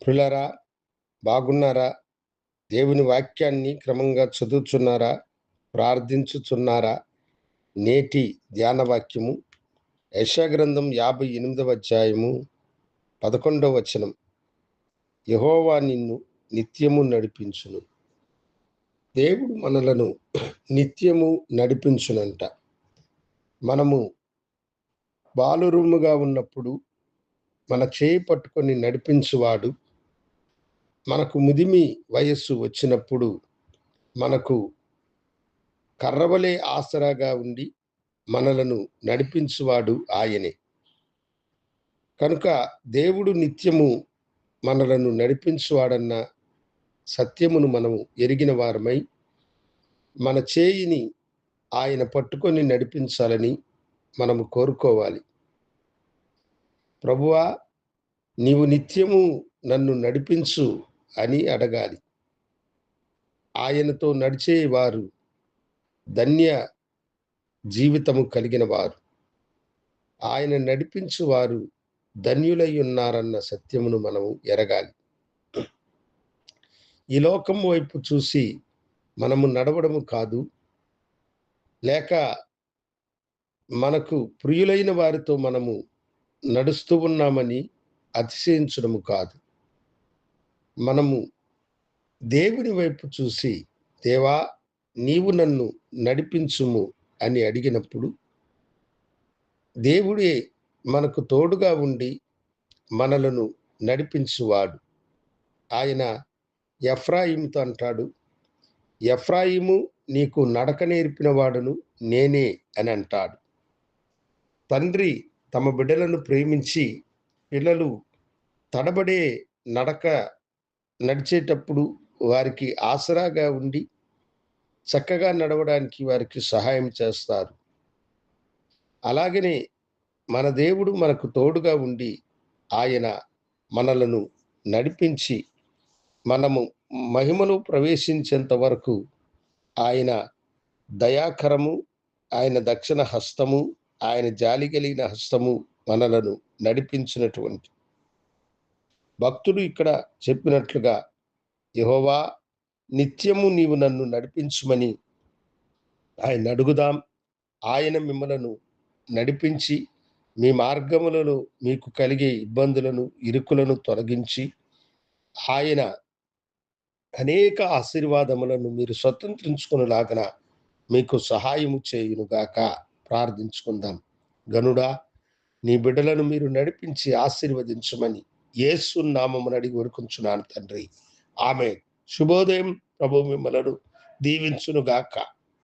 ప్రియులారా, బాగున్నారా? దేవుని వాక్యాన్ని క్రమంగా చదువుచున్నారా? ప్రార్థించుచున్నారా? నేటి ధ్యాన వాక్యము యెషయా గ్రంథం 58వ అధ్యాయము 11వ వచనం. యెహోవా నిన్ను నిత్యము నడిపించును. దేవుడు మనలను నిత్యము నడిపించునంట. మనము బాలురముగా ఉన్నప్పుడు మన చేయి పట్టుకొని నడిపించువాడు, మనకు ముదిమి వయస్సు వచ్చినప్పుడు మనకు కర్రవలే ఆసరాగా ఉండి మనలను నడిపించువాడు ఆయనే. కనుక దేవుడు నిత్యము మనలను నడిపించువాడన్న సత్యమును మనము ఎరిగిన వారమై మన చేయిని ఆయన పట్టుకొని నడిపించాలని మనము కోరుకోవాలి. ప్రభువా, నీవు నిత్యము నన్ను నడిపించు అని అడగాలి. ఆయనతో నడిచేవారు ధన్య జీవితము కలిగిన వారు. ఆయన నడిపించువారు ధన్యులై ఉన్నారన్న సత్యమును మనము ఎరగాలి. ఈ లోకం వైపు చూసి మనము నడవడము కాదు, లేక మనకు ప్రియులైన వారితో మనము నడుస్తూ ఉన్నామని అతిశయించడము కాదు. మనము దేవుని వైపు చూసి, దేవా, నీవు నన్ను నడిపించుము అని అడిగినప్పుడు దేవుడే మనకు తోడుగా ఉండి మనలను నడిపించువాడు. ఆయన ఎఫ్రాయిముతో అంటాడు, ఎఫ్రాయిము, నీకు నడక నేర్పిన వాడును నేనే అని అంటాడు. తండ్రి తమ బిడ్డలను ప్రేమించి పిల్లలు తడబడే నడక నడిచేటప్పుడు వారికి ఆసరాగా ఉండి చక్కగా నడవడానికి వారికి సహాయం చేస్తారు. అలాగనే మన దేవుడు మనకు తోడుగా ఉండి ఆయన మనలను నడిపించి మనము మహిమను ప్రవేశించేంత వరకు ఆయన దయాకరము, ఆయన దక్షిణ హస్తము, ఆయన జాలి కలిగిన హస్తము మనలను నడిపించినటువంటి భక్తుడు ఇక్కడ చెప్పినట్లుగా, యెహోవా, నిత్యము నీవు నన్ను నడిపించుమని ఆయన అడుగుదాం. ఆయన మిమ్మలను నడిపించి మీ మార్గములలో మీకు కలిగే ఇబ్బందులను, ఇరుకులను తొలగించి ఆయన అనేక ఆశీర్వాదములను మీరు స్వతంత్రించుకునేలాగన మీకు సహాయము చేయునుగాక. ప్రార్థించుకుందాం. గనుడా, నీ బిడ్డలను మీరు నడిపించి ఆశీర్వదించమని యేసు నామమున అడిగి వేడుకొంచున్నాను తండ్రి. ఆమేన్. శుభోదయం. ప్రభు మిమ్మలను దీవించునుగాక.